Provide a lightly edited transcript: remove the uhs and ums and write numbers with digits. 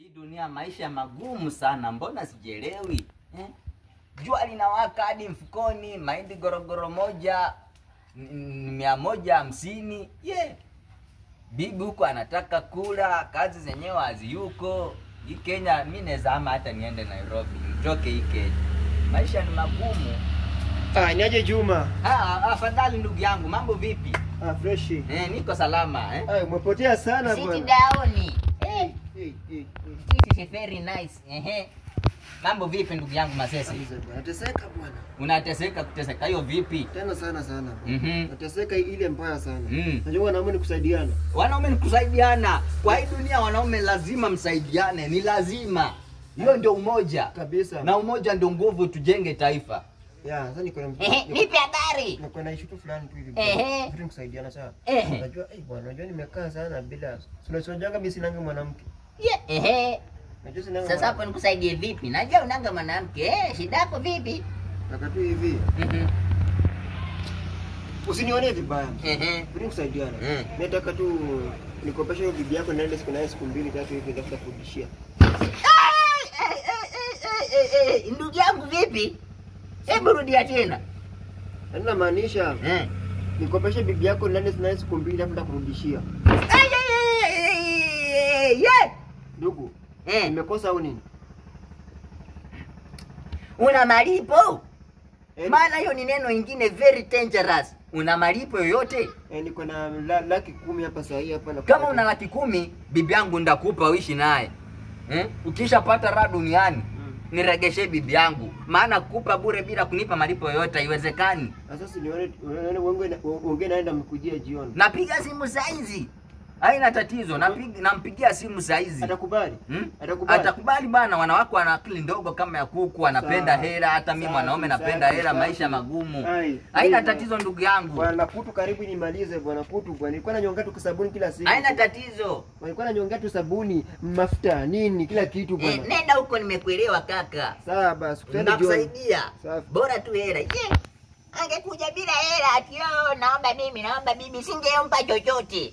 Hii dunia maisha magumu sana, mbona sijielewi? Jua linawaka hadi mfukoni, mahindi gorogoro moja 150. Bibi huko anataka kula, kazi zenyewe haziyuko. Hii Kenya mimi nezama hata niende Nairobi, nitoke hii Kenya. Maisha ni magumu. Niaje Juma? Afadhali ndugu yangu, mambo vipi? Fresh. Niko salama, Umepotea sana bwana. Sit down. This is very nice. Mambo vipi ndugu yangu Masese? Nateseka bwana. Unateseka kuteseka hiyo vipi? Tena sana. Nateseka ile mbaya sana. Najua wanaume ni kusaidiana. Wanaume ni kusaidiana. Kwa hii dunia wanaume lazima msaidiane, ni lazima. Hiyo ndio umoja. Kabisa. Na umoja ndio nguvu tujenge taifa. Sasa niko na nipe habari. Niko na issue fulani tu hivi. Vitu kusaidiana sawa. Unajua bwana, unajua nimekaa sana bila. Tunachojanga mimi sinanga mwanamke. Sasa hapo nikusaidie vipi? Najua unanga mwanamke. Shida yako vipi? Nataka tu hivi. Usinione vibaya. Vitu kusaidiana. Nataka tu nikopeshe hiyo bibi yako naende siku naye siku 2 3 hivi ndafuta kurudishia. Ndugu yangu vipi? Hebu rudia tena. Ndio maanisha nikopeshe bibi yako naende naye siku 2 ndafuta kurudishia. Ndugu, nimekosa au nini? Una malipo? Maana hiyo ni neno ingine very dangerous. Una malipo yoyote? Niko na laki 10 hapa saa hii hapa na. Kama una laki 10, bibi yangu ndakupa uishi naye. Ukishapata raha duniani, niregeshe bibi yangu. Maana kukupa bure bila kunipa malipo yoyote haiwezekani. Sasa nione ongea naenda mkujia jioni. Napiga simu saa hizi. Haina tatizo, nampigia simu saa hizi. Atakubali? Atakubali bana, wanawake wana akili ndogo kama ya kuku, wanapenda hela, hata mimi mwanaume napenda hela, maisha magumu. Haina tatizo ndugu yangu. Bwana Putu karibu nimalize bwana Putu bwana. Nilikuwa nanyonga tu sabuni kila siku. Haina tatizo. Nilikuwa nanyonga tu sabuni, mafuta, nini, kila kitu bwana. Nenda huko nimekuelewa kaka. Sawa basi, twende jioni. Nakusaidia. Bora tu hela. Angekuja bila hela ati naomba mimi, singempa chochote.